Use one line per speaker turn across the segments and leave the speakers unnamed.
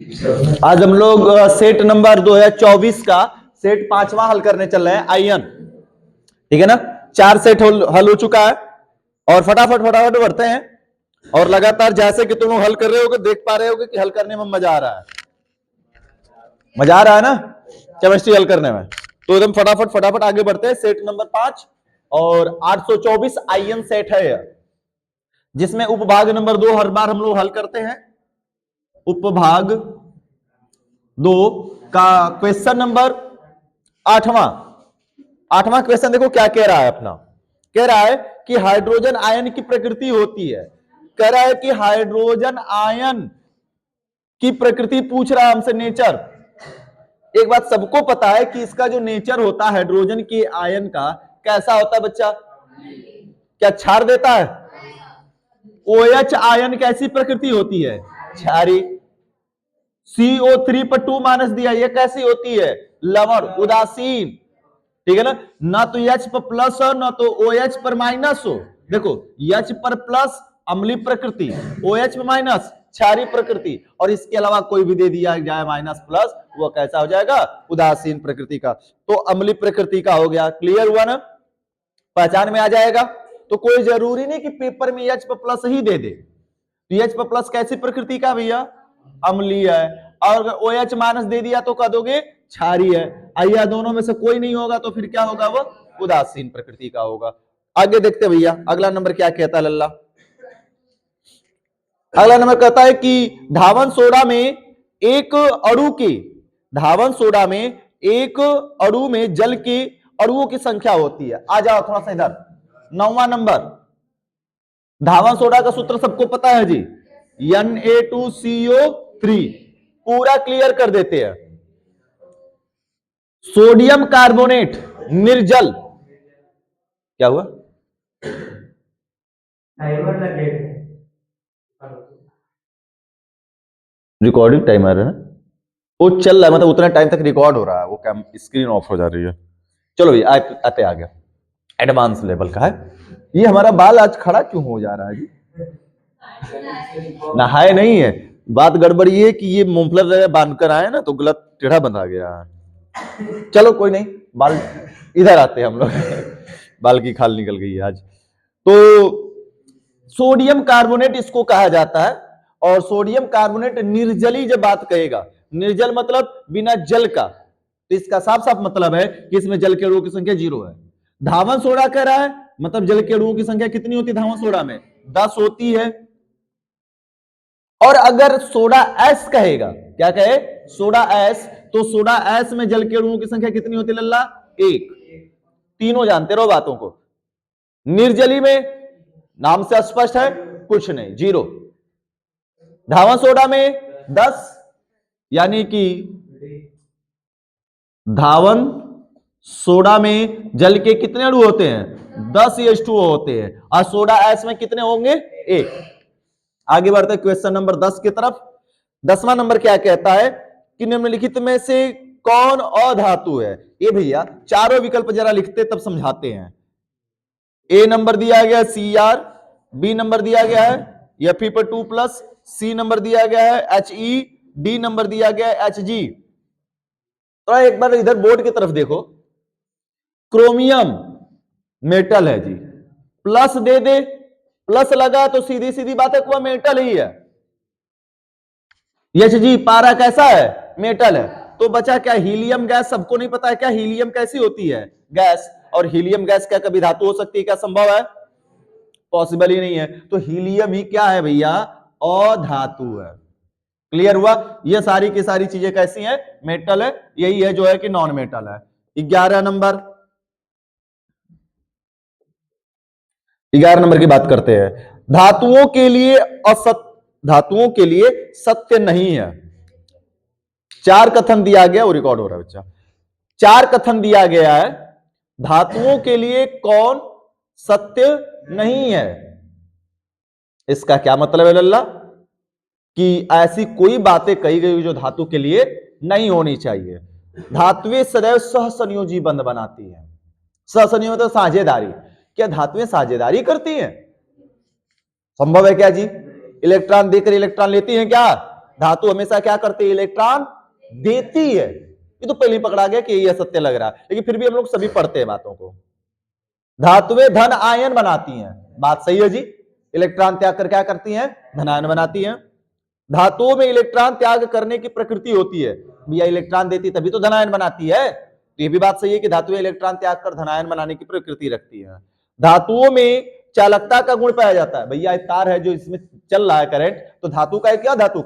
आज हम लोग सेट नंबर 2024 का सेट 5वां हल करने चल रहे हैं, आयन। ठीक है ना। 4 सेट हल हो चुका है और फटाफट फटाफट बढ़ते हैं। और लगातार जैसे कि तुम लोग हल कर रहे होगे, देख पा रहे होगे कि हल करने में मजा आ रहा है। मजा आ रहा है ना केमिस्ट्री हल करने में। तो एकदम फटाफट फटाफट आगे बढ़ते हैं। सेट नंबर 5 और 824 आयन सेट है यह, जिसमें उपभाग नंबर 2 हर बार हम लोग हल करते हैं। उपभाग 2 का क्वेश्चन नंबर 8वां क्वेश्चन देखो क्या कह रहा है अपना। कह रहा है कि हाइड्रोजन आयन की प्रकृति होती है। कह रहा है कि हाइड्रोजन आयन की प्रकृति पूछ रहा है हमसे, नेचर। एक बात सबको पता है कि इसका जो नेचर होता है हाइड्रोजन के आयन का, कैसा होता है बच्चा? क्या क्षार देता है? OH आयन कैसी प्रकृति होती है? क्षारी। CO3 पर 2 दिया, यह कैसी होती है? लवण, उदासीन। ठीक है ना तो H पर प्लस हो ना तो OH पर माइनस हो। देखो H पर प्लस अम्लीय प्रकृति, OH पर माइनस क्षारीय प्रकृति, और इसके अलावा कोई भी दे दिया जाए माइनस प्लस, वो कैसा हो जाएगा? उदासीन प्रकृति का। तो अम्लीय प्रकृति का हो गया। क्लियर हुआ ना? पहचान में आ जाएगा। तो कोई जरूरी नहीं कि पेपर में H पर प्लस ही दे दे। H पर प्लस कैसी प्रकृति का भैया? अम्लीय है। और अगर OH माइनस दे दिया तो कह दोगे क्षारीय है। आइया दोनों में से कोई नहीं होगा तो फिर क्या होगा? वो उदासीन प्रकृति का होगा। आगे देखते भैया अगला नंबर क्या कहता है लल्ला। अगला नंबर कहता है कि धावन सोडा में एक अणु में जल के अणुओं की संख्या होती है। आ जाओ थोड़ा सा इधर। 9वां नंबर, धावन सोडा का सूत्र सबको पता है जी, Na2CO3। पूरा क्लियर कर देते हैं। सोडियम कार्बोनेट निर्जल, क्या हुआ? रिकॉर्डिंग टाइमर है, वो चल रहा है, मतलब उतना टाइम तक रिकॉर्ड हो रहा है, वो स्क्रीन ऑफ हो जा रही है। चलो भैया आते आ गया, एडवांस लेवल का है ये। हमारा बाल आज खड़ा क्यों हो जा रहा है जी? नहाए नहीं है। बात गड़बड़ ये है कि ये मुफलर बांधकर आए ना तो गलत टेढ़ा बंधा गया है। चलो कोई नहीं, बाल इधर आते हैं हम लोग। बाल की खाल निकल गई है आज। तो सोडियम कार्बोनेट इसको कहा जाता है। और सोडियम कार्बोनेट निर्जली जब बात कहेगा, निर्जल मतलब बिना जल का, तो इसका साफ साफ मतलब है कि इसमें जल के अणुओं की संख्या 0 है। धावन सोडा कह रहा है मतलब जल के अणुओं की संख्या कितनी होती है धावन सोडा में? 10 होती है। और अगर सोडा एस कहेगा, क्या कहे? सोडा एस, तो सोडा एस में जल के अणुओं की संख्या कितनी होती है लल्ला? 1। तीनों जानते रहो बातों को। निर्जली में नाम से स्पष्ट है, कुछ नहीं, 0। धावन सोडा में 10, यानी कि धावन सोडा में जल के कितने अणु होते हैं? 10 H2O होते हैं। और सोडा एस में कितने होंगे? 1। आगे बढ़ते क्वेश्चन नंबर 10 की तरफ। 10वां नंबर क्या कहता है कि निम्नलिखित में से कौन अधातु है? ये भैया चारों विकल्प जरा लिखते तब समझाते हैं। ए नंबर दिया गया है Cr, बी नंबर दिया गया है Fe पर 2+, सी नंबर दिया गया है He, डी नंबर दिया गया है Hg। तो एक बार इधर बोर्ड की तरफ देखो। क्रोमियम मेटल है जी, प्लस दे दे, प्लस लगा तो सीधी सीधी बात है वह मेटल ही है। Hg पारा कैसा है? मेटल है। तो बचा क्या? Helium gas. सबको नहीं पता है क्या हीलियम कैसी होती है? गैस। और हीलियम गैस क्या कभी धातु हो सकती है? क्या संभव है? पॉसिबल ही नहीं है। तो हीलियम ही क्या है भैया? अधातु है। क्लियर हुआ? ये सारी की सारी चीजें कैसी हैं? मेटल है। यही है जो है कि नॉन मेटल है। 11 नंबर की बात करते हैं। धातुओं के लिए सत्य नहीं है। 4 कथन दिया गया, वो रिकॉर्ड हो रहा है बच्चा। 4 कथन दिया गया है, धातुओं के लिए कौन सत्य नहीं है। इसका क्या मतलब है लल्ला? कि ऐसी कोई बातें कही गई जो धातु के लिए नहीं होनी चाहिए। धातुएं सदैव सहसंयोजी बंध बनाती है। सहसंयोजी मतलब साझेदारी। क्या धातुएं साझेदारी करती हैं? संभव है क्या जी? इलेक्ट्रॉन देकर इलेक्ट्रॉन लेती हैं क्या? धातु हमेशा क्या करती है, इलेक्ट्रॉन देती है। ये तो पहले ही पकड़ा गया कि ये सत्य लग रहा है, लेकिन फिर भी हम लोग सभी पढ़ते हैं बातों को। धातुएं धन आयन बनाती हैं, बात सही है जी। इलेक्ट्रॉन त्याग कर क्या करती हैं, धन आयन बनाती हैं। धातुओं में इलेक्ट्रॉन त्याग करने की प्रकृति होती है, भैया इलेक्ट्रॉन देती तभी तो धन आयन बनाती है। तो ये भी बात सही है कि धातुएं इलेक्ट्रॉन त्याग कर धन आयन बनाने की प्रकृति रखती है। धातुओं में चालकता का गुण पाया जाता है, भैया तार है जो इसमें चल रहा है करंट, तो धातु का है क्या, धातु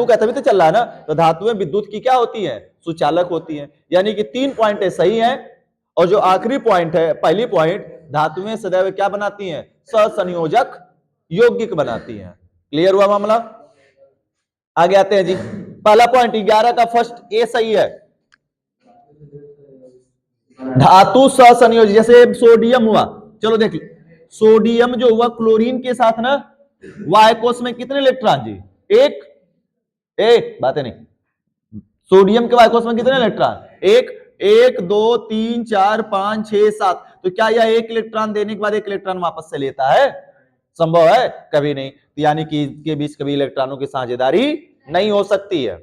का तभी तो चल रहा है ना। तो धातुएं विद्युत की क्या होती है, सुचालक होती है। यानी कि 3 पॉइंट सही है। और जो आखिरी पॉइंट है, पहली पॉइंट, धातुएं सदैव क्या बनाती हैं, सहसंयोजक यौगिक बनाती हैं। क्लियर हुआ मामला। आगे आते हैं जी। पहला पॉइंट 11 का फर्स्ट ए सही है। धातु सहसंयोजक, जैसे सोडियम हुआ, चलो देख लो, सोडियम जो हुआ क्लोरीन के साथ ना, वाय कोश में कितने इलेक्ट्रॉन जी, एक बातें नहीं, सोडियम के वाय कोश में कितने इलेक्ट्रॉन, एक 2 3 4 5 6 7। तो क्या यह एक इलेक्ट्रॉन देने के बाद एक इलेक्ट्रॉन वापस से लेता है, संभव है, कभी नहीं। यानी कि इसके बीच कभी इलेक्ट्रॉनों की साझेदारी नहीं हो सकती है,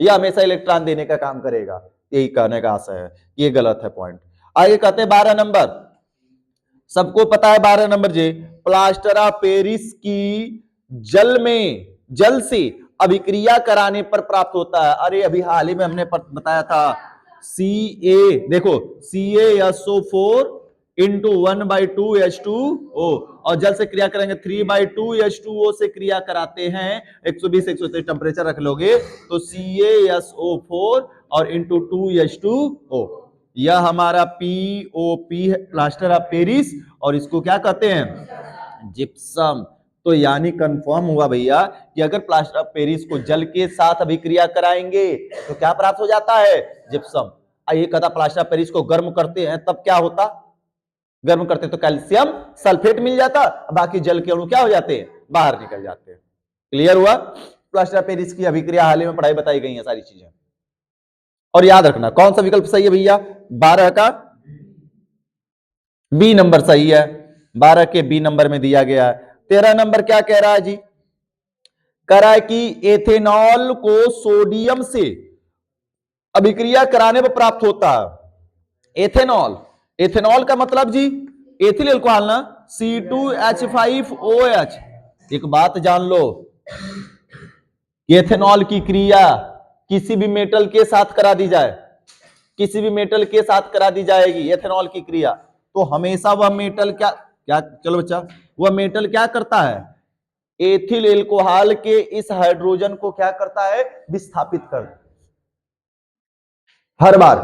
यह हमेशा इलेक्ट्रॉन देने का काम करेगा। यही कहने का आशय है, ये गलत है पॉइंट। आगे कहते हैं 12 नंबर, सबको पता है 12 नंबर जी, प्लास्टर ऑफ पेरिस की जल से अभिक्रिया कराने पर प्राप्त होता है। अरे अभी हाल ही में हमने बताया था, Ca, देखो CaSO4 इंटू 1/2H2O, और जल से क्रिया करेंगे 3/2H2O से क्रिया कराते हैं, 120 130 टेम्परेचर रख लोगे तो CaSO4 और इंटू 2H2O, यह हमारा POP है, प्लास्टर ऑफ पेरिस, और इसको क्या कहते हैं, जिप्सम। तो यानी कंफर्म हुआ भैया कि अगर प्लास्टर ऑफ पेरिस को जल के साथ अभिक्रिया कराएंगे तो क्या प्राप्त हो जाता है, जिप्सम। ये कहता प्लास्टर ऑफ पेरिस को गर्म करते हैं तब क्या होता, गर्म करते तो कैल्शियम सल्फेट मिल जाता, बाकी जल के अणु क्या हो जाते हैं, बाहर निकल जाते हैं। क्लियर हुआ। प्लास्टर ऑफ पेरिस की अभिक्रिया हाल ही में पढ़ाई बताई गई है सारी चीजें। और याद रखना कौन सा विकल्प सही है भैया, 12 का बी नंबर सही है, 12 के बी नंबर में दिया गया है। 13 नंबर क्या कह रहा है जी, कह रहा है कि एथेनॉल को सोडियम से अभिक्रिया कराने पर प्राप्त होता है। एथेनॉल का मतलब जी एथिल अल्कोहल ना, C2H5OH। एक बात जान लो, एथेनॉल की क्रिया किसी भी मेटल के साथ करा दी जाए, किसी भी मेटल के साथ करा दी जाएगी एथेनॉल की क्रिया, तो हमेशा वह मेटल क्या क्या, चलो बच्चा, वह मेटल क्या करता है, एथिल एल्कोहल के इस हाइड्रोजन को क्या करता है, विस्थापित कर। हर बार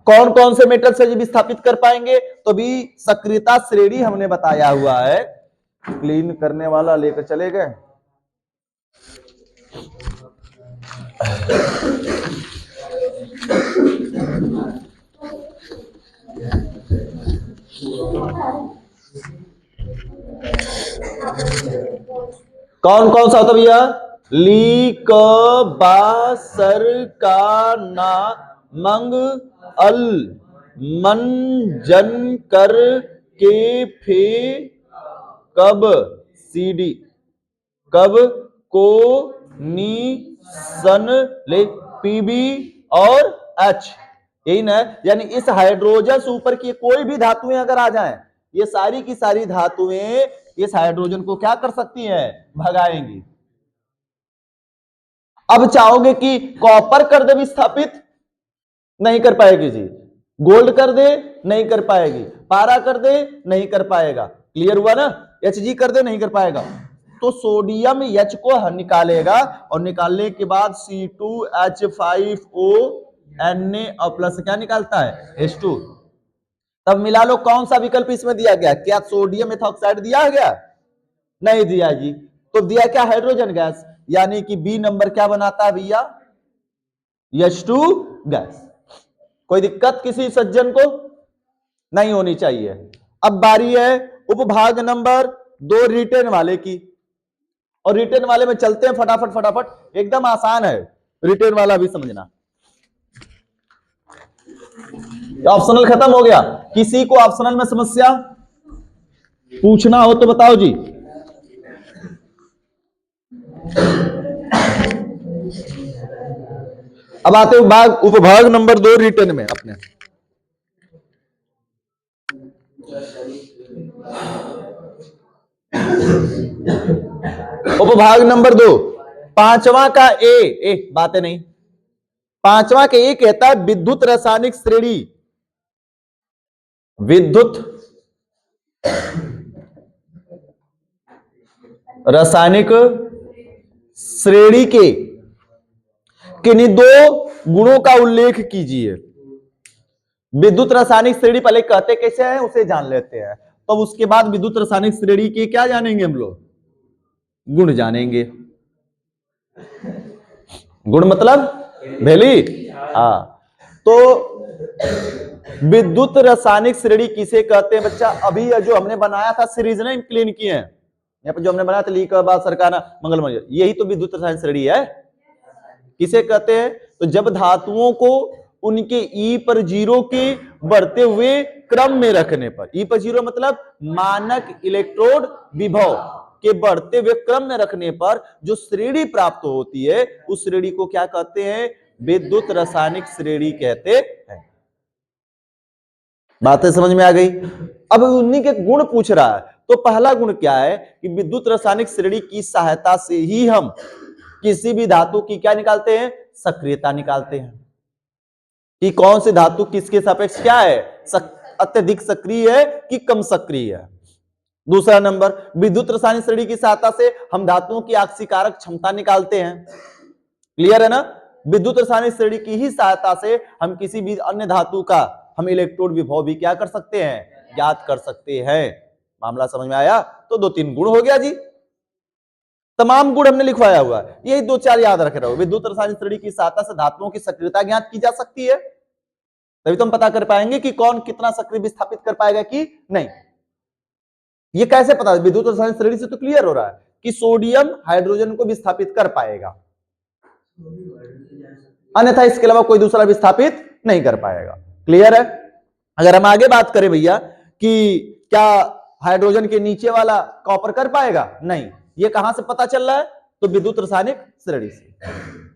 कौन कौन से मेटल से विस्थापित कर पाएंगे, तो भी सक्रियता श्रेणी हमने बताया हुआ है। क्लीन करने वाला लेकर चले गए। कौन कौन सा होता भैया, लीक बासर का ना मंग अल मन जन कर के फे कब सीडी कब को नी सन ले पीबी और एच, यही ना। यानी इस हाइड्रोजन से ऊपर की कोई भी धातुएं अगर आ जाएं, ये सारी की सारी धातुएं इस हाइड्रोजन को क्या कर सकती हैं, भगाएंगी। अब चाहोगे कि कॉपर कर दे विस्थापित, नहीं कर पाएगी जी। गोल्ड कर दे, नहीं कर पाएगी। पारा कर दे, नहीं कर पाएगा। क्लियर हुआ ना। Hg कर दे, नहीं कर पाएगा। तो सोडियम H को निकालेगा और निकालने के बाद C2H5O Na और प्लस क्या निकालता है, H2। तब मिला लो कौन सा विकल्प इसमें दिया गया, क्या सोडियम एथॉक्साइड दिया गया, नहीं दिया जी। तो दिया क्या, हाइड्रोजन गैस। यानी कि बी नंबर क्या बनाता है भैया, H2 गैस। कोई दिक्कत किसी सज्जन को नहीं होनी चाहिए। अब बारी है उपभाग नंबर 2 रिटेन वाले की, और रिटेन वाले में चलते हैं फटाफट फटाफट, एकदम आसान है रिटेन वाला भी समझना। ऑप्शनल खत्म हो गया, किसी को ऑप्शनल में समस्या पूछना हो तो बताओ जी। अब आते उपभाग नंबर 2 रिटर्न में अपने। उपभाग नंबर 2 पांचवा का ए बातें नहीं, पांचवा के ए कहता है विद्युत रासायनिक श्रेणी, विद्युत रासायनिक श्रेणी के किन्हीं दो गुणों का उल्लेख कीजिए। विद्युत रासायनिक श्रेणी पहले कहते कैसे हैं उसे जान लेते हैं, तो उसके बाद विद्युत रासायनिक श्रेणी के क्या जानेंगे हम लोग, गुण जानेंगे। गुण मतलब भेली, हाँ। तो विद्युत रासायनिक श्रेणी किसे कहते हैं बच्चा, अभी जो हमने बनाया था सीरीज ने क्लीन किए हैं, यहाँ पर जो हमने बनाया था ली का बाद सरकाना मंगलमय, यही तो विद्युत रासायनिक श्रेणी है। किसे कहते हैं, तो जब धातुओं को उनके ई पर जीरो के बढ़ते हुए क्रम में रखने पर, ई पर जीरो मतलब मानक इलेक्ट्रोड विभव के बढ़ते हुए क्रम में रखने पर जो श्रेणी प्राप्त होती है उस श्रेणी को क्या कहते हैं, विद्युत रासायनिक श्रेणी कहते हैं। बातें समझ में आ गई। अब उन्हीं के गुण पूछ रहा है, तो पहला गुण क्या है कि विद्युत रासायनिक श्रेणी की सहायता से ही हम किसी भी धातु की क्या निकालते हैं, सक्रियता निकालते हैं कि कौन सी धातु किसके सापेक्ष क्या है, अत्यधिक सक्रिय है कि कम सक्रिय है। दूसरा नंबर, विद्युत रासायनिक श्रेणी की सहायता से हम धातुओं की आक्सीकारक क्षमता निकालते हैं। क्लियर है ना, विद्युत रासायनिक श्रेणी की ही सहायता से हम किसी भी अन्य धातु का हम इलेक्ट्रोड विभव भी क्या कर सकते हैं, ज्ञात कर सकते हैं। मामला समझ में आया। तो 2-3 गुण हो गया जी, तमाम गुण हमने लिखवाया हुआ है, यही 2-4 याद रख रहे हो। विद्युत रासायनिक श्रेणी की सहायता से धातुओं की सक्रियता ज्ञात की जा सकती है, तभी तो हम पता कर पाएंगे कि कौन कितना सक्रिय विस्थापित कर पाएगा कि नहीं। ये कैसे पता, विद्युत रासायनिक श्रेणी से तो क्लियर हो रहा है कि सोडियम हाइड्रोजन को विस्थापित कर पाएगा, अन्यथा इसके अलावा कोई दूसरा विस्थापित नहीं कर पाएगा। क्लियर है। अगर हम आगे बात करें भैया कि क्या हाइड्रोजन के नीचे वाला कॉपर कर पाएगा, नहीं। ये कहां से पता चल रहा है, तो विद्युत रासायनिक श्रेणी से।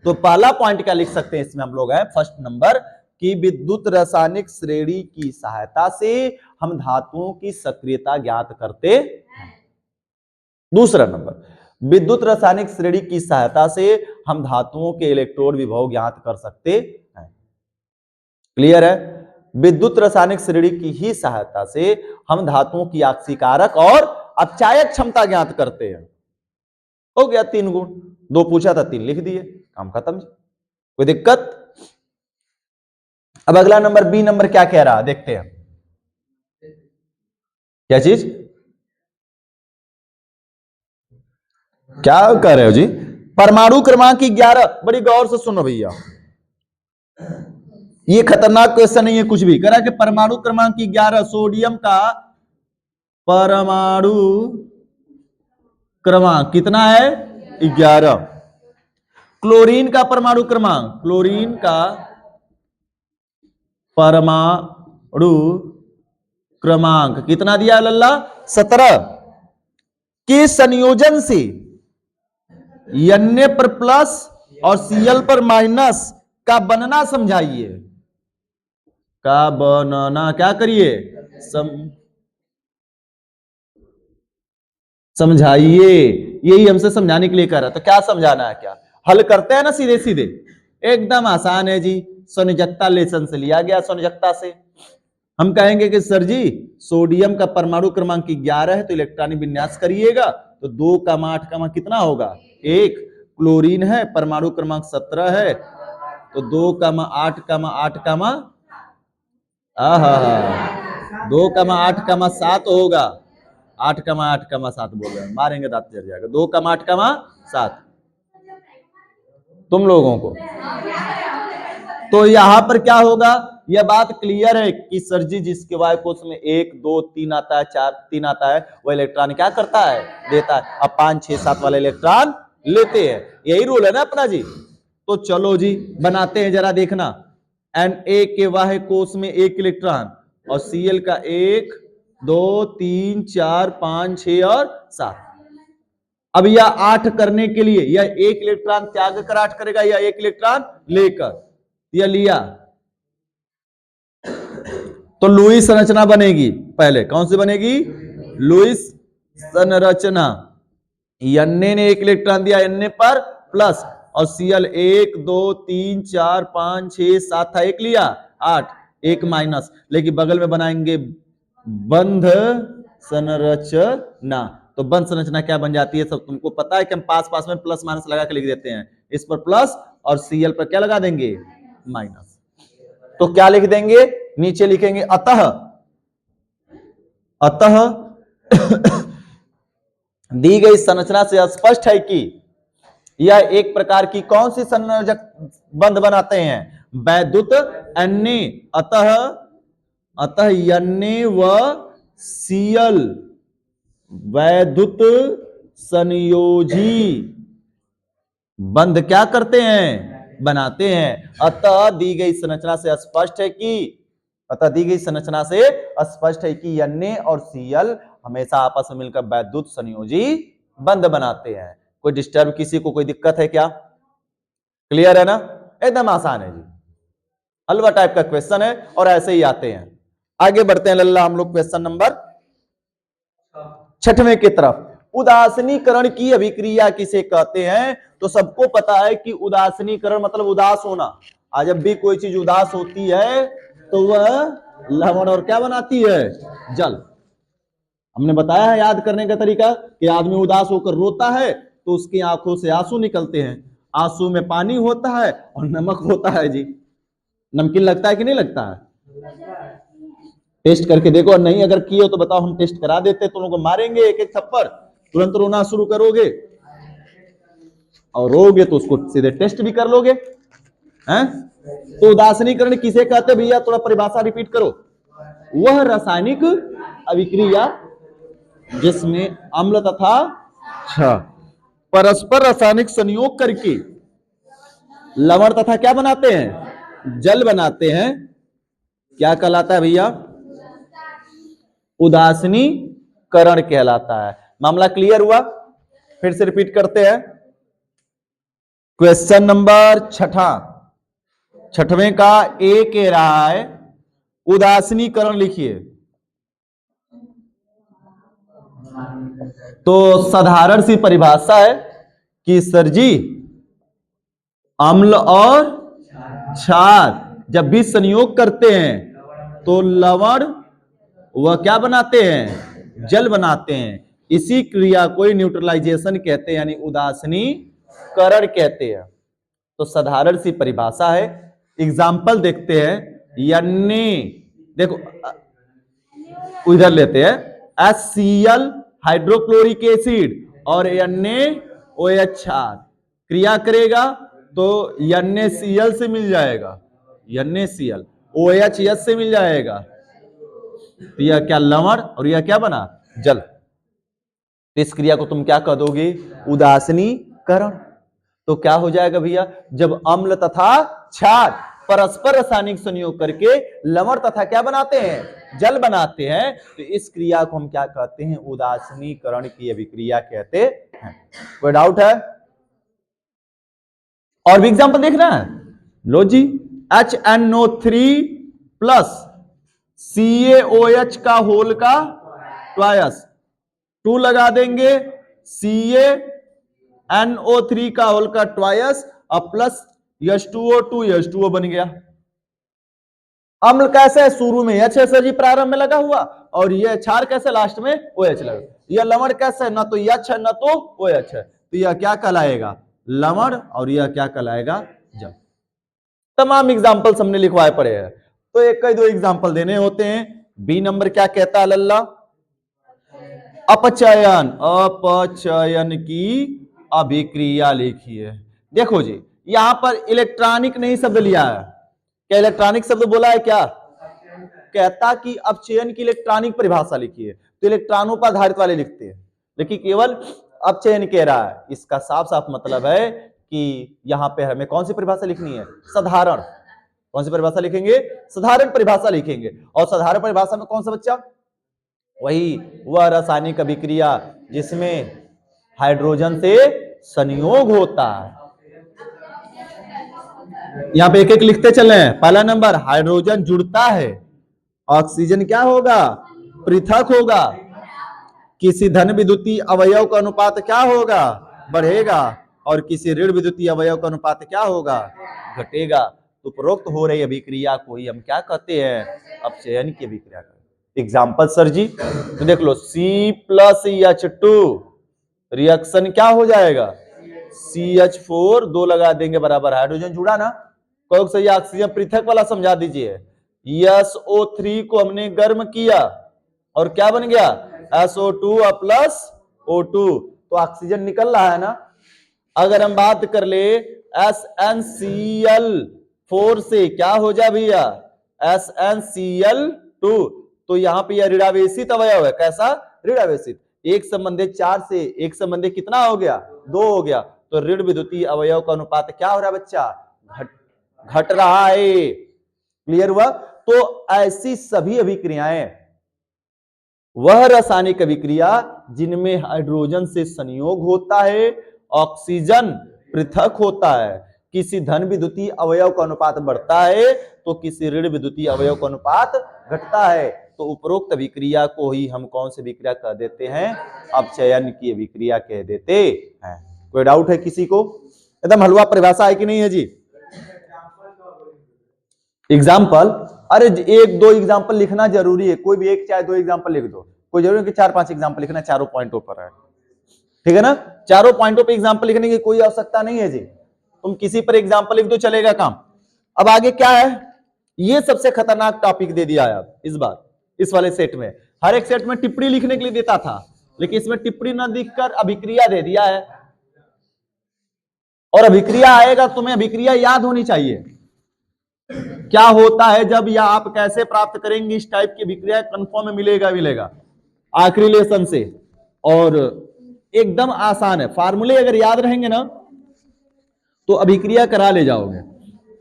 तो पहला पॉइंट क्या लिख सकते हैं इसमें हम लोग है, फर्स्ट नंबर, कि विद्युत रासायनिक श्रेणी की सहायता से हम धातुओं की सक्रियता ज्ञात करते हैं। दूसरा नंबर, विद्युत रासायनिक श्रेणी की सहायता से हम धातुओं के इलेक्ट्रोड विभव ज्ञात कर सकते हैं। क्लियर है। विद्युत रासायनिक श्रेणी की ही सहायता से हम धातुओं की आक्सीकारक और अपचायक क्षमता ज्ञात करते हैं। हो गया 3 गुण, 2 पूछा था 3 लिख दिए, काम खत्म। कोई दिक्कत। अब अगला नंबर बी नंबर क्या कह रहा है देखते हैं। क्या चीज, क्या कह रहे हो जी, परमाणु क्रमांक 11, बड़ी गौर से सुनो भैया, ये खतरनाक क्वेश्चन नहीं है कुछ भी। कह रहा है कि परमाणु क्रमांक 11, सोडियम का परमाणु क्रमांक कितना है, 11। क्लोरीन का परमाणु क्रमांक, क्लोरीन का परमाणु क्रमांक कितना दिया लल्ला, 17 के संयोजन से Na पर प्लस और Cl पर माइनस का बनना समझाइए। का बनना क्या करिए, समझाइए। यही हमसे समझाने के लिए कह रहा। तो क्या समझाना है, क्या हल करते हैं ना सीधे सीधे, एकदम आसान है जी। संयोजकता लेसन से लिया गया, संयोजकता से हम कहेंगे कि सर जी सोडियम का परमाणु क्रमांक 11 है तो इलेक्ट्रॉनिक विन्यास करिएगा, तो 2,8 कितना होगा 1। क्लोरीन है परमाणु क्रमांक 17 है तो 2,8,8 2,8,7 होगा। 8,8,7 बोल रहे हैं, मारेंगे दांत चढ़ जाएगा। 2,8,7 तुम लोगों को। तो यहां पर क्या होगा, यह बात क्लियर है कि सर जी जिसके वाय कोष में 1, 2, 3 आता है, 4, 3 आता है, वो इलेक्ट्रॉन क्या करता है, देता है। अब 5, 6, 7 वाले इलेक्ट्रॉन लेते हैं, यही रूल है ना अपना जी। तो चलो जी बनाते हैं, जरा देखना। Na के वाय कोष में 1 इलेक्ट्रॉन और Cl का 1, 2, 3, 4, 5, 6 और 7। अब यह 8 करने के लिए यह 1 इलेक्ट्रॉन त्याग कर 8 करेगा या 1 इलेक्ट्रॉन लेकर, यह लिया तो लुईस संरचना बनेगी। पहले कौन सी बनेगी? लुईस संरचना। N ने 1 इलेक्ट्रॉन दिया N पर प्लस, और Cl 1 2 3 4 5 6 7 था, 1 लिया 8, 1 माइनस, लेकिन बगल में बनाएंगे बंध संरचना। तो बंध संरचना क्या बन जाती है सब तुमको पता है कि हम पास पास में प्लस माइनस लगा के लिख देते हैं। इस पर प्लस और Cl पर क्या लगा देंगे? माइनस। तो क्या लिख देंगे? नीचे लिखेंगे अतः, अतः दी गई संरचना से स्पष्ट है कि यह एक प्रकार की कौन सी संयोजक बंध बनाते हैं? वैद्युत अन्य। अतः अतः अन्य व Cl वैद्युत संयोजी बंध क्या करते हैं? बनाते हैं। अतः दी गई संरचना से स्पष्ट है कि, अतः दी गई संरचना से स्पष्ट है कि Na और Cl हमेशा आपस में मिलकर वैद्युत संयोजी बंध बनाते हैं। कोई डिस्टर्ब, किसी को कोई दिक्कत है क्या? क्लियर है ना? एकदम आसान है जी, हलवा टाइप का क्वेश्चन है और ऐसे ही आते हैं। आगे बढ़ते हैं लल्ला हम लोग क्वेश्चन नंबर 6वें की तरफ। उदासीनीकरण की अभिक्रिया किसे कहते हैं? तो सबको पता है कि उदासीनीकरण मतलब उदास होना। आज जब भी कोई चीज उदास होती है तो वह लवण और क्या बनाती है? जल। हमने बताया है याद करने का तरीका कि आदमी उदास होकर रोता है तो उसकी आंखों से आंसू निकलते हैं। आंसू में पानी होता है और नमक होता है जी। नमकीन लगता है कि नहीं लगता है? टेस्ट करके देखो, और नहीं अगर किए तो बताओ, हम टेस्ट करा देते, तुम लोग को मारेंगे एक एक थप्पड़, तुरंत रोना शुरू करोगे, और रोगे तो उसको सीधे टेस्ट भी कर लोगे हैं? तो उदासीनीकरण किसे कहते भैया? थोड़ा परिभाषा रिपीट करो। वह रासायनिक अभिक्रिया जिसमें अम्ल तथा क्षार परस्पर रासायनिक संयोग करके लवण तथा क्या बनाते हैं? जल बनाते हैं। क्या कहलाता है भैया? उदासीनीकरण कहलाता है। मामला क्लियर हुआ? फिर से रिपीट करते हैं। क्वेश्चन नंबर 6वें का ए कह रहा है उदासीनीकरण लिखिए। तो साधारण सी परिभाषा है कि सर जी अम्ल और क्षार जब भी संयोग करते हैं तो लवण वह क्या बनाते हैं? जल बनाते हैं। इसी क्रिया को न्यूट्रलाइजेशन कहते हैं, यानी उदासीनीकरण कहते हैं। तो साधारण सी परिभाषा है। एग्जाम्पल देखते हैं। यन्ने देखो इधर लेते हैं HCl हाइड्रोक्लोरिक एसिड और NaOH क्षार क्रिया करेगा तो NaCl से मिल जाएगा, NaCl OH H से मिल जाएगा, तो यह क्या? लवण, और यह क्या बना? जल। इस क्रिया को तुम क्या कह दोगे? उदासीनीकरण। तो क्या हो जाएगा भैया? जब अम्ल तथा क्षार परस्पर रासायनिक संयोग करके लवण तथा क्या बनाते हैं? जल बनाते हैं, तो इस क्रिया को हम क्या कहते हैं? उदासीनीकरण की अभिक्रिया कहते हैं। कोई डाउट है? और भी एग्जांपल देखना है? लो जी, HNO3 प्लस CaOH का होल का ट्वाइस 2 लगा देंगे, CaNO3 का होल का ट्वाइस और प्लस H2O2, H2O बन गया। अम्ल कैसे है? शुरू में H है सर जी, प्रारंभ में लगा हुआ, और यह क्षार कैसे? लास्ट में OH लगा। यह लवण कैसे? ना तो H है ना तो OH है, तो यह क्या कहलाएगा? लवण, और यह क्या कहलाएगा? जल। तमाम एग्जांपल्स हमने लिखवाए पड़े हैं, तो एक ही दो एग्जांपल देने होते हैं। बी नंबर क्या कहता है लल्ला? अपचयन, अपचयन की अभिक्रिया लिखिए। देखो जी, यहां पर इलेक्ट्रॉनिक नहीं शब्द लिया है। क्या इलेक्ट्रॉनिक शब्द बोला है क्या? कहता कि अपचयन की इलेक्ट्रॉनिक परिभाषा लिखिए, तो इलेक्ट्रॉनों पर आधारित वाले लिखते हैं, लेकिन केवल अपचयन कह रहा है। इसका साफ साफ मतलब है कि यहां पे हमें कौन सी परिभाषा लिखनी है? साधारण। कौन सी परिभाषा लिखेंगे? साधारण परिभाषा लिखेंगे। और साधारण परिभाषा में कौन सा बच्चा? वही वह रासायनिक अभिक्रिया जिसमें हाइड्रोजन से संयोग होता है। यहां पे एक एक लिखते चले हैं। पहला नंबर, हाइड्रोजन जुड़ता है, ऑक्सीजन क्या होगा, पृथक होगा। किसी धन विद्युतीय अवयव का अनुपात क्या होगा, बढ़ेगा, और किसी ऋण विद्युतीय अवयव का अनुपात क्या होगा, घटेगा। तो उपरोक्त हो रही अभिक्रिया को ही हम क्या कहते हैं, अपचयन की अभिक्रिया कहते हैं। एग्जाम्पल सर जी, तो देख लो, C+H2 रिएक्शन क्या हो जाएगा, CH4 2 लगा देंगे बराबर, हाइड्रोजन जुड़ा ना, कोई सही ऑक्सीजन पृथक वाला समझा दीजिए। SO3 को हमने गर्म किया और क्या बन गया, SO2 प्लस O2, तो ऑक्सीजन निकल रहा है ना। अगर हम बात कर ले SnCl4 से क्या हो जा भैया, SnCl2, तो यहां पे यह ऋणावेशित अवयव है। कैसा, ऋणावेशित। एक संबंधित 4 से एक संबंधित कितना हो गया, 2 हो गया। तो ऋण विद्युतीय अवयव का अनुपात क्या हो रहा है बच्चा, घट रहा है। क्लियर हुआ। तो ऐसी सभी अभिक्रियाएं वह रासायनिक अभिक्रिया जिनमें हाइड्रोजन से संयोग होता है, ऑक्सीजन पृथक होता है, किसी धन विद्युतीय अवयव का अनुपात बढ़ता है तो किसी ऋण विद्युतीय अवयव का अनुपात घटता है। तो उपरोक्त अभिक्रिया को ही हम कौन सी अभिक्रिया कह देते हैं, अपचयन की अभिक्रिया कह देते हैं। कोई डाउट है किसी को, एकदम हलवा परिभाषा है कि नहीं है जी। एग्जाम्पल, अरे एक दो एग्जाम्पल लिखना जरूरी है, कोई भी एक चाहे दो एग्जाम्पल लिख दो, कोई जरूरी है कि 4-5 एग्जाम्पल लिखना, चारों पॉइंटों पर है, ठीक है ना। चारों पॉइंटों पे एग्जाम्पल लिखने की कोई आवश्यकता नहीं है जी, तुम किसी पर एग्जाम्पल लिख दो चलेगा काम। अब आगे क्या है, ये सबसे खतरनाक टॉपिक दे दिया है इस बार इस वाले सेट में। हर एक सेट में टिप्पणी लिखने के लिए देता था, लेकिन इसमें टिप्पणी न लिखकर अभिक्रिया दे दिया है। और अभिक्रिया आएगा, तुम्हें अभिक्रिया याद होनी चाहिए, क्या होता है जब, या आप कैसे प्राप्त करेंगे इस टाइप की अभिक्रिया, कंफर्म में मिलेगा आखिरी लेसन से। और एकदम आसान है, फार्मूले अगर याद रहेंगे ना तो अभिक्रिया करा ले जाओगे।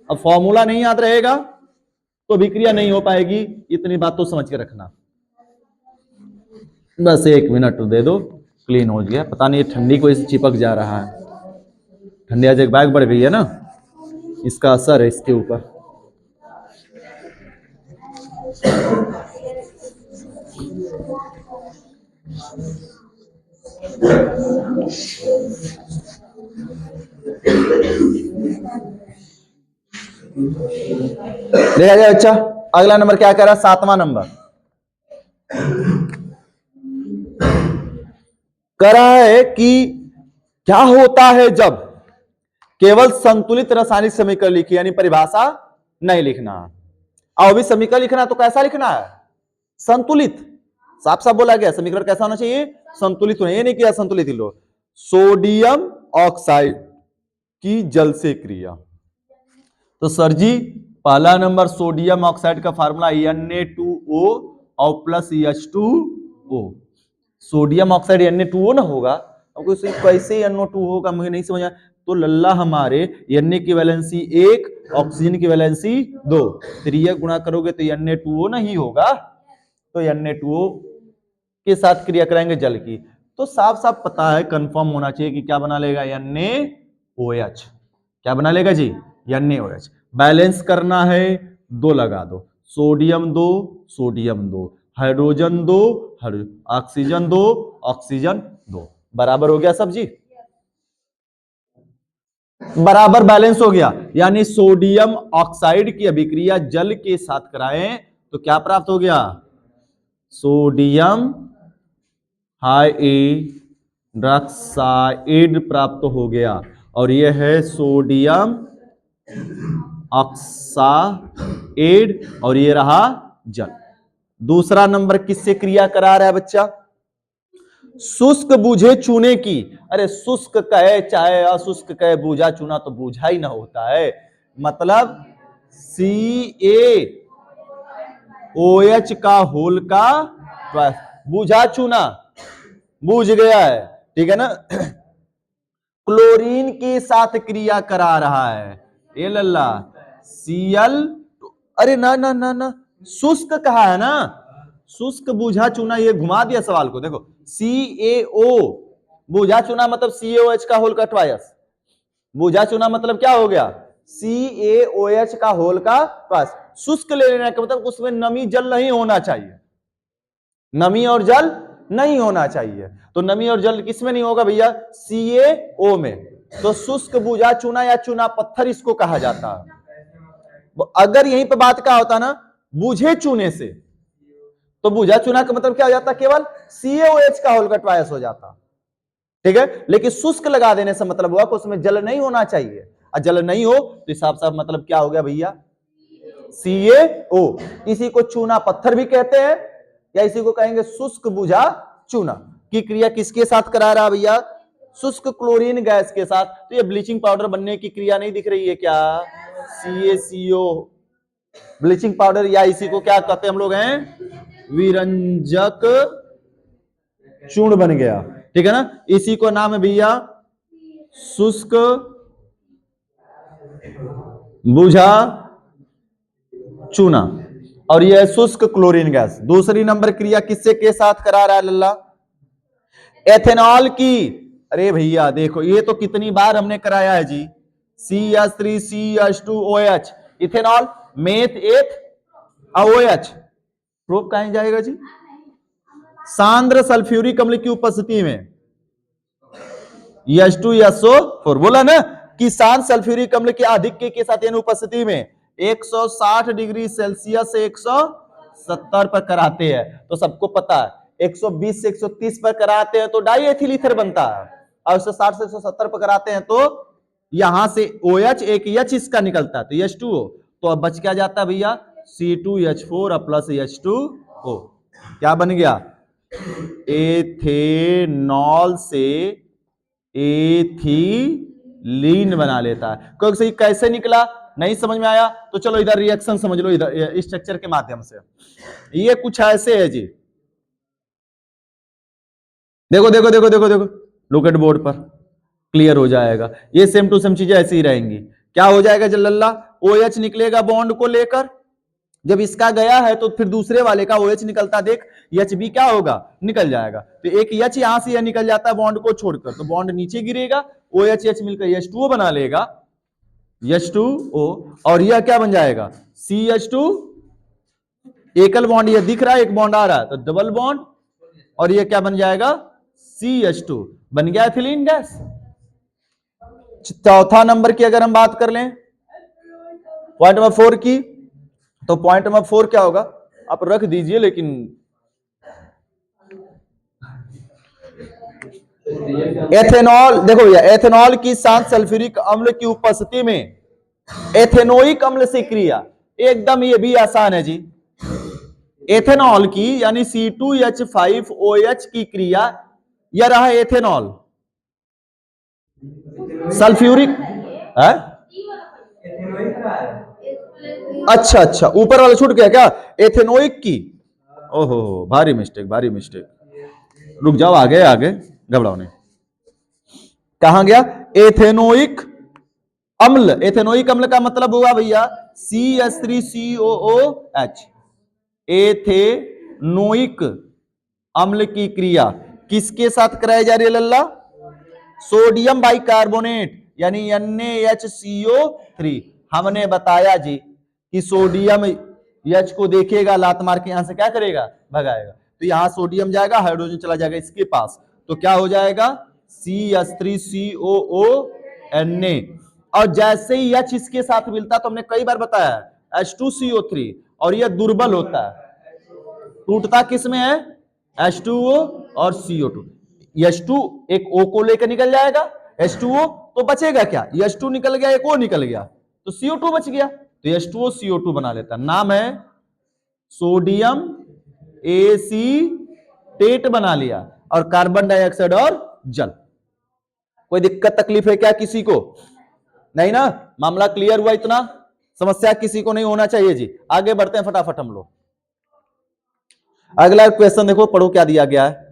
अब फॉर्मूला नहीं याद रहेगा तो अभिक्रिया नहीं हो पाएगी, इतनी बात तो समझ के रखना। बस 1 मिनट दे दो, क्लीन हो गया। पता नहीं ठंडी को इस चिपक जा रहा है, ठंडी आज एक बैग बढ़ गई है ना, इसका असर है इसके ऊपर। देखा जाए बच्चा, अगला नंबर क्या कह रहा है, 7वां नंबर कह रहा है कि क्या होता है जब केवल संतुलित रासायनिक समीकरण लिखिए, यानी परिभाषा नहीं लिखना। और भी समीकरण लिखना तो कैसा लिखना है, संतुलित। साफ साफ बोला गया समीकरण कैसा होना चाहिए, संतुलित होना। ये नहीं किया संतुलित ही लो। सोडियम ऑक्साइड की जल से क्रिया, तो सर जी पहला नंबर सोडियम ऑक्साइड का फार्मूला Na2O और plus H2O। Sodium oxide Na2O ना होगा, अब कैसे NO2 होगा मुझे नहीं समझ आया। तो लल्ला हमारे Na की वैलेंसी 1, ऑक्सीजन की वैलेंसी 2, फिर ये गुणा करोगे तो Na2O नहीं होगा, तो Na2O के साथ क्रिया कराएंगे जल की। तो साफ साफ पता है, कंफर्म होना चाहिए कि क्या बना लेगा, NaOH। क्या बना लेगा जी, NaOH। बैलेंस करना है, 2 लगा दो, sodium 2 sodium 2, hydrogen 2 oxygen 2 oxygen 2, बराबर हो गया सब जी, बराबर बैलेंस हो गया। यानी सोडियम ऑक्साइड की अभिक्रिया जल के साथ कराएं तो क्या प्राप्त हो गया, सोडियम हाइड्रॉक्साइड प्राप्त हो गया, और यह है सोडियम ऑक्साइड, और ये रहा जल। दूसरा नंबर किससे क्रिया करा रहा है बच्चा, शुष्क बूझे चूने की। अरे शुष्क कहे चाहे अशुष्क कहे, बूझा चूना तो बूझा ही ना होता है, मतलब CaOH का होल का बूझा चूना, बूझ गया है, ठीक है ना। क्लोरीन के साथ क्रिया करा रहा है, ये लल्ला Cl, अरे ना ना ना ना, शुष्क कहा है ना, शुष्क बूझा चूना, ये घुमा दिया सवाल को। देखो CaO बुझा चुना मतलब CaOH का होल का ट्वाइस। बुझा चुना मतलब क्या हो गया, CaOH का होल का ट्वाइस। शुष्क ले लेना का मतलब उसमें नमी जल नहीं होना चाहिए, नमी और जल नहीं होना चाहिए। तो नमी और जल किसमें नहीं होगा भैया, CaO में। तो शुष्क बुझा चूना या चूना पत्थर इसको कहा जाता है। अगर यहीं पे बात क्या होता ना, बुझे चूने से, तो बुझा चूना का मतलब क्या हो जाता, केवल CaOH का होल का ट्वाइस हो जाता, ठीक है। लेकिन शुष्क लगा देने से मतलब हुआ कि उसमें जल नहीं होना चाहिए, और जल नहीं हो तो साफ साफ मतलब क्या हो गया भैया, CaO। इसी को चूना पत्थर भी कहते हैं, या इसी को कहेंगे शुष्क बुझा चूना। की क्रिया किसके साथ करा रहा भैया, शुष्क क्लोरीन गैस के साथ। तो ये ब्लीचिंग पाउडर बनने की क्रिया नहीं दिख रही है क्या, CaCO ब्लीचिंग पाउडर, या इसी को क्या कहते हैं हम लोग हैं, विरंजक चूर्ण बन गया, ठीक है ना। इसी को नाम है भैया शुष्क बुझा चूना, और यह शुष्क क्लोरीन गैस। दूसरी नंबर क्रिया किससे के साथ करा रहा है लल्ला, एथेनॉल की। अरे भैया देखो ये तो कितनी बार हमने कराया है जी, CH3CH2OH, ethanol meth eth OH, proof कहां जाएगा जी, सांद्र सल्फ्यूरिक अम्ल की उपस्थिति में H2SO4, बोला ना कि सांद्र सल्फ्यूरिक अम्ल के आधिक्य के साथ यानी उपस्थिति में 160 डिग्री सेल्सियस से 170 पर कराते हैं। तो सबको पता है 120 से 130 पर कराते हैं तो डाई एथिल ईथर बनता है, और 160 से 170 पर कराते हैं तो यहां से OH एक H इसका निकलता है, तो H2O। तो अब बच क्या जाता है भैया, C2H4 प्लस H2O, क्या बन गया, एथेनॉल से एथिलीन बना लेता है। क्योंकि सही कैसे निकला नहीं समझ में आया तो चलो इधर रिएक्शन समझ लो, इधर स्ट्रक्चर के माध्यम से। ये कुछ ऐसे है जी, देखो देखो देखो देखो देखो, लुक एट बोर्ड पर, क्लियर हो जाएगा। ये सेम टू सेम चीजें ऐसी ही रहेंगी। क्या हो जाएगा जल्लल्ला, OH निकलेगा बॉन्ड को लेकर, जब इसका गया है तो फिर दूसरे वाले का OH निकलता, देख HB क्या होगा, निकल जाएगा। तो एक H यहां से निकल जाता है बॉन्ड को छोड़कर, तो बॉन्ड नीचे गिरेगा, OH H मिलकर H2O बना लेगा, H2O, और यह क्या बन जाएगा, CH2, एकल बॉन्ड ये दिख रहा है, एक बॉन्ड आ रहा है तो डबल बॉन्ड, और ये क्या बन जाएगा, CH2, बन गया एथिलीन गैस। चौथा नंबर की अगर हम बात कर लें, पॉइंट नंबर 4 की, तो पॉइंट नंबर 4 क्या होगा, आप रख दीजिए, लेकिन एथेनॉल, देखो भैया एथेनॉल की साथ सल्फ्यूरिक अम्ल की उपस्थिति में एथेनोइक अम्ल से क्रिया, एकदम ये भी आसान है जी। एथेनॉल की यानी C2H5OH की क्रिया, यह रहा एथेनॉल, सल्फ्यूरिक है? अच्छा अच्छा, ऊपर वाला छूट गया क्या, एथेनोइक की, ओहो भारी मिस्टेक भारी मिस्टेक, रुक जाओ, आगे आगे घबराओ नहीं। कहां गया, एथेनोइक अम्ल, एथेनोइक अम्ल का मतलब हुआ भैया CH3COOH, एथेनोइक अम्ल की क्रिया किसके साथ कराई जा रही है लल्ला, सोडियम बाइकार्बोनेट यानी NaHCO3। हमने बताया जी कि सोडियम H को देखेगा, लात मार के यहां से क्या करेगा, भगाएगा। तो यहां सोडियम जाएगा, हाइड्रोजन चला जाएगा इसके पास, तो क्या हो जाएगा, CH3COONA। और जैसे ही H इसके साथ मिलता तो हमने कई बार बताया H2CO3, और यह दुर्बल होता है, टूटता किसमें है, H2O और CO2। H2 एक O को लेकर निकल जाएगा, H2O, तो बचेगा क्या, H2 निकल गया, एक O निकल गया, तो CO2 बच गया, तो H2O CO2 बना लेता। नाम है सोडियम एसीटेट बना लिया, और कार्बन डाइऑक्साइड और जल। कोई दिक्कत तकलीफ है क्या किसी को, नहीं ना, मामला क्लियर हुआ, इतना समस्या किसी को नहीं होना चाहिए जी। आगे बढ़ते हैं फटाफट हम लोग। अगला क्वेश्चन देखो, पढ़ो क्या दिया गया है।